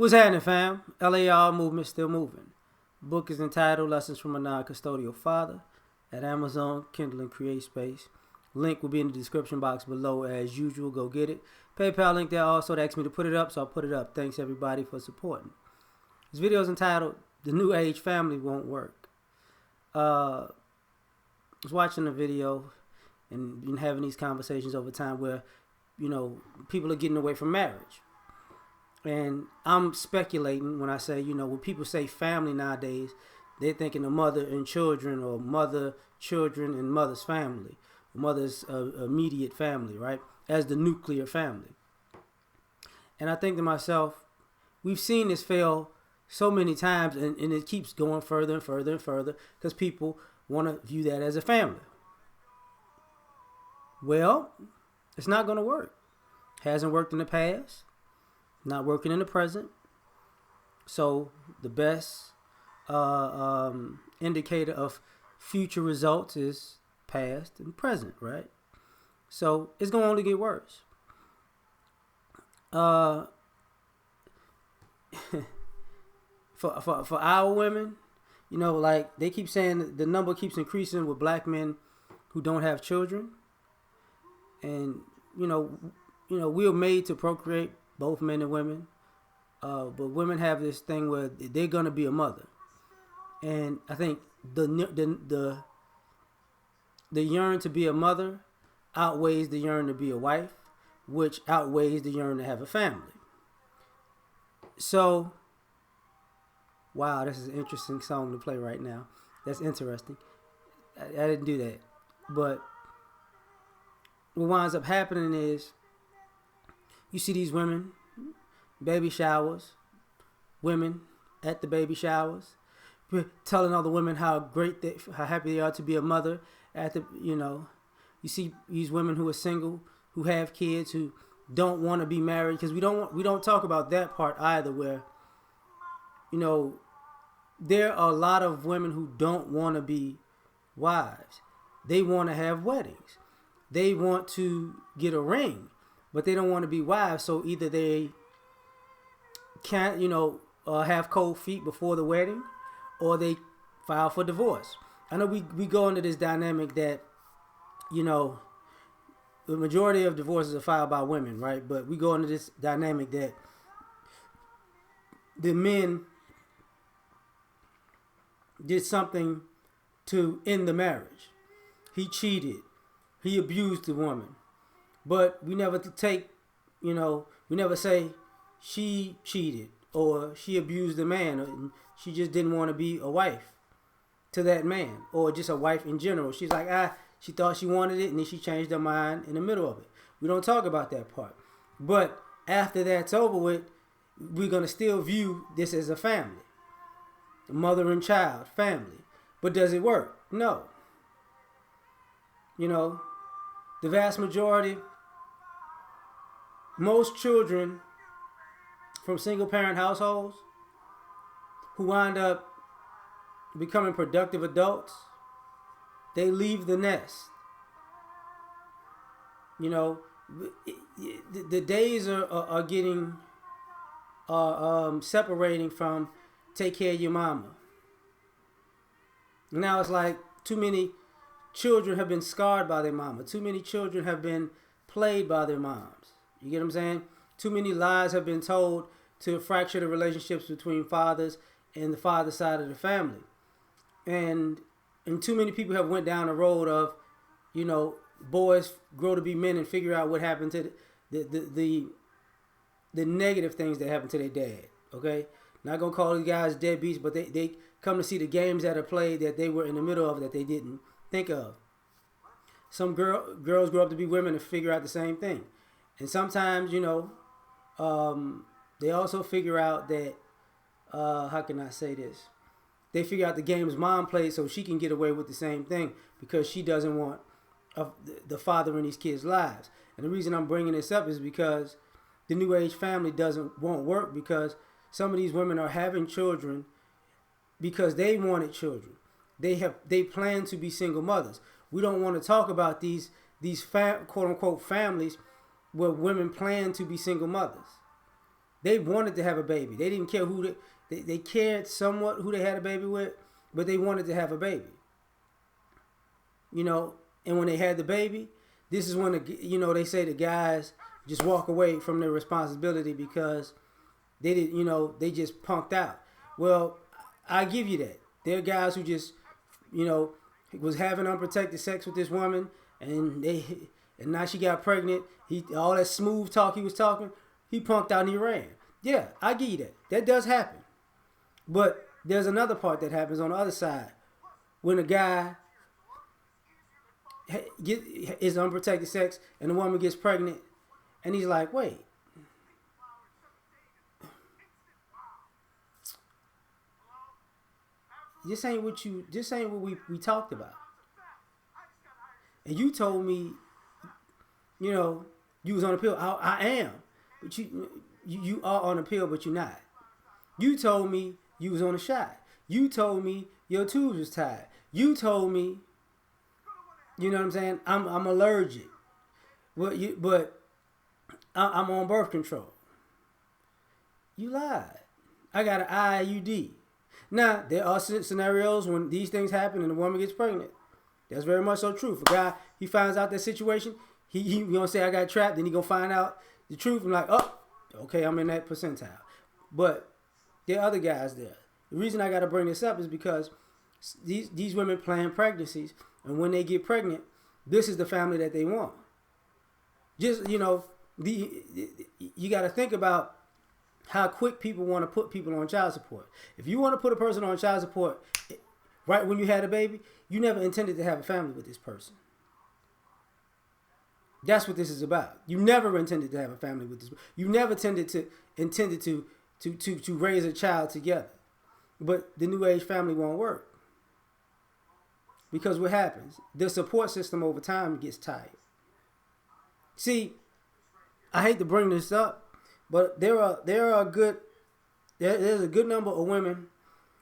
What's happening, fam? L.A.R. movement still moving. Book is entitled Lessons from a Non-Custodial Father at Amazon, Kindle, and Create Space. Link will be in the description box below as usual. Go get it. PayPal link there also. They asked me to put it up, so I'll put it up. Thanks everybody for supporting. This video is entitled The New Age Family Won't Work. I was watching a video and been having these conversations over time where, people are getting away from marriage. And I'm speculating when I say, when people say family nowadays, they're thinking of mother and children, or mother, children, and mother's family, mother's immediate family, right? As the nuclear family. And I think to myself, we've seen this fail so many times, and it keeps going further and further and further because people want to view that as a family. Well, it's not going to work. Hasn't worked in the past. Not working in the present. So the best indicator of future results is past and present, right? So it's going to only get worse. For our women, like they keep saying the number keeps increasing with black men who don't have children. And, we're made to procreate, both men and women, but women have this thing where they're gonna be a mother, and I think the yearn to be a mother outweighs the yearn to be a wife, which outweighs the yearn to have a family. So, wow, this is an interesting song to play right now. That's interesting. I didn't do that, but what winds up happening is, you see these women, baby showers, women at the baby showers, telling other women how happy they are to be a mother. You see these women who are single, who have kids, who don't want to be married, because we don't talk about that part either. Where, there are a lot of women who don't want to be wives. They want to have weddings. They want to get a ring, but they don't want to be wives. So either they can't, have cold feet before the wedding, or they file for divorce. I know we go into this dynamic that, the majority of divorces are filed by women, right? But we go into this dynamic that the men did something to end the marriage. He cheated. He abused the woman. But we never we never say she cheated or she abused the man, or she just didn't want to be a wife to that man, or just a wife in general. She's like, she thought she wanted it, and then she changed her mind in the middle of it. We don't talk about that part. But after that's over with, we're going to still view this as a family. Mother and child, family. But does it work? No. The vast majority, most children from single parent households who wind up becoming productive adults, they leave the nest. The days are getting separating from take care of your mama. Now it's like too many children have been scarred by their mama. Too many children have been played by their moms. You get what I'm saying? Too many lies have been told to fracture the relationships between fathers and the father side of the family. And too many people have went down the road of, boys grow to be men and figure out what happened to the negative things that happened to their dad. Okay? Not going to call these guys deadbeats, but they come to see the games that are played that they were in the middle of that they didn't think of. Some girls grow up to be women and figure out the same thing. And sometimes, they also figure out that, how can I say this? They figure out the games mom plays so she can get away with the same thing because she doesn't want the father in these kids' lives. And the reason I'm bringing this up is because the new age family won't work, because some of these women are having children because they wanted children. They plan to be single mothers. We don't want to talk about these quote unquote families where women plan to be single mothers. They wanted to have a baby. They didn't care who they cared somewhat who they had a baby with, but they wanted to have a baby. You know, and when they had the baby, this is when they say the guys just walk away from their responsibility because they did, they just punked out. Well, I give you that. There are guys who just, was having unprotected sex with this woman, and now she got pregnant. All that smooth talk he was talking, he punked out and he ran. Yeah, I give you that. That does happen. But there's another part that happens on the other side. When a guy is unprotected sex and the woman gets pregnant, and he's like, wait, this ain't what we talked about. And you told me, you was on a pill. I am. But you are on a pill, but you're not. You told me you was on a shot. You told me your tubes was tied. You told me, you know what I'm saying? I'm allergic. But I'm on birth control. You lied. I got an IUD. Now, there are scenarios when these things happen and the woman gets pregnant. That's very much so true. If a guy, he finds out that situation, he gonna say I got trapped, then he gonna find out the truth and like, oh, okay, I'm in that percentile. But there are other guys there. The reason I gotta bring this up is because these women plan pregnancies, and when they get pregnant, this is the family that they want. Just, you gotta think about how quick people want to put people on child support. If you want to put a person on child support right when you had a baby, you never intended to have a family with this person. That's what this is about. You never intended to have a family with this. You never intended to raise a child together. But the new age family won't work. Because what happens? The support system over time gets tired. See, I hate to bring this up, but there's a good number of women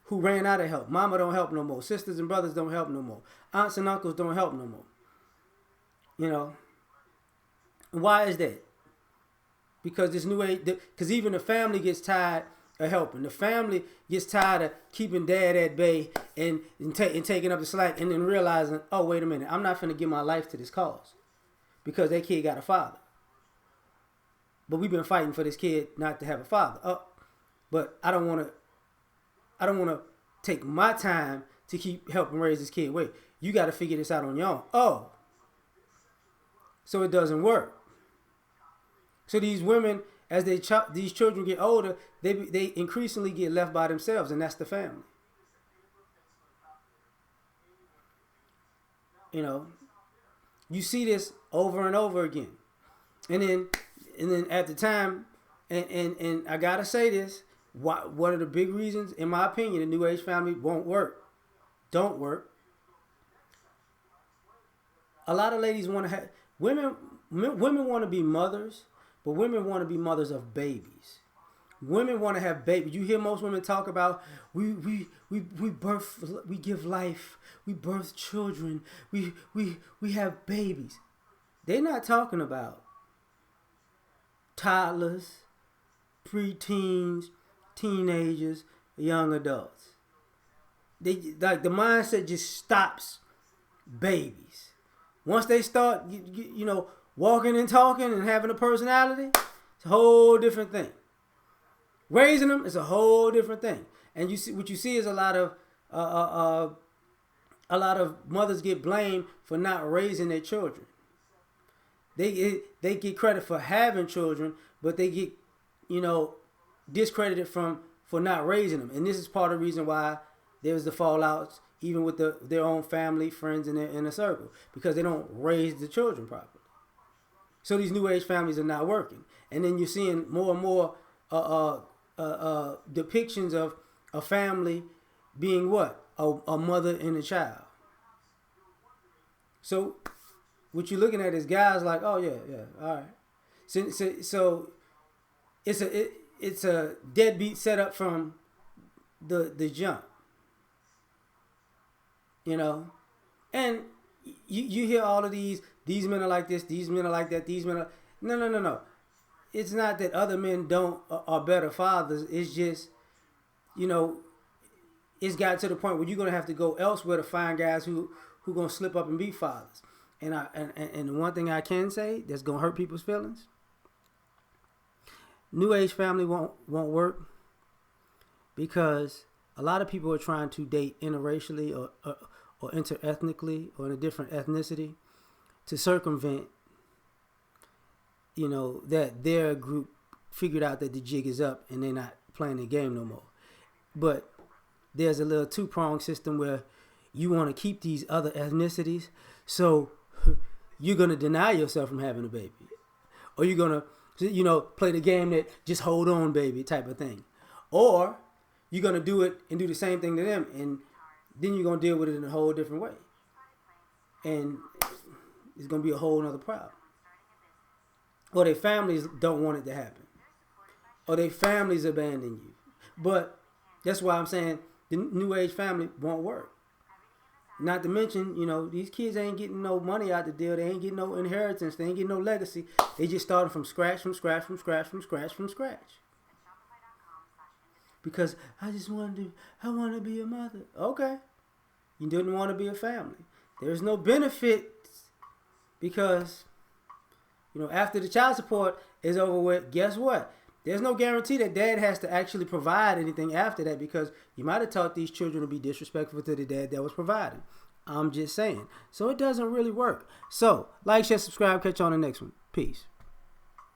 who ran out of help. Mama don't help no more. Sisters and brothers don't help no more. Aunts and uncles don't help no more. Why is that? Because this new age, because even the family gets tired of helping. The family gets tired of keeping dad at bay and taking up the slack, and then realizing, oh, wait a minute, I'm not finna give my life to this cause because that kid got a father. But we've been fighting for this kid not to have a father. But I don't want to take my time to keep helping raise this kid. Wait, you got to figure this out on your own. Oh, so it doesn't work. So these women, as these children get older, they increasingly get left by themselves, and that's the family. You see this over and over again, and then at the time, and I gotta say this, one of the big reasons, in my opinion, the new age family won't work, don't work. A lot of ladies want to have women want to be mothers, but women want to be mothers of babies. Women want to have babies. You hear most women talk about we give life, we birth children, we have babies. They're not talking about toddlers, preteens, teenagers, young adults. They like the mindset just stops babies. Once they start, walking and talking and having a personality, it's a whole different thing. Raising them is a whole different thing. And what you see is a lot of mothers get blamed for not raising their children. They get credit for having children, but they get, discredited for not raising them. And this is part of the reason why there's the fallouts, even with their own family, friends in their inner circle, because they don't raise the children properly. So these new age families are not working. And then you're seeing more and more depictions of a family being what? A mother and a child. So what you're looking at is guys like, oh yeah, all right. So it's a deadbeat setup from the jump. And you hear all of these men are like this, these men are like that, these men are... No. it's not that other men don't are better fathers. It's just, you know, it's got to the point where you're gonna have to go elsewhere to find guys who gonna slip up and be fathers. And the one thing I can say that's gonna hurt people's feelings: new age family won't work, because a lot of people are trying to date interracially or interethnically or in a different ethnicity to circumvent, you know, that their group figured out that the jig is up and they're not playing the game no more. But there's a little two-pronged system where you want to keep these other ethnicities, so you're going to deny yourself from having a baby. Or you're going to, you know, play the game that just hold on, baby type of thing. Or you're going to do it and do the same thing to them, and then you're going to deal with it in a whole different way. And it's going to be a whole other problem. Or their families don't want it to happen. Or their families abandon you. But that's why I'm saying the new age family won't work. Not to mention, you know, these kids ain't getting no money out the deal. They ain't getting no inheritance. They ain't getting no legacy. They just starting from scratch. Because I want to be a mother. Okay. You didn't want to be a family. There's no benefits because, you know, after the child support is over with, guess what? There's no guarantee that dad has to actually provide anything after that, because you might have taught these children to be disrespectful to the dad that was providing. I'm just saying. So it doesn't really work. So, like, share, subscribe. Catch you on the next one. Peace.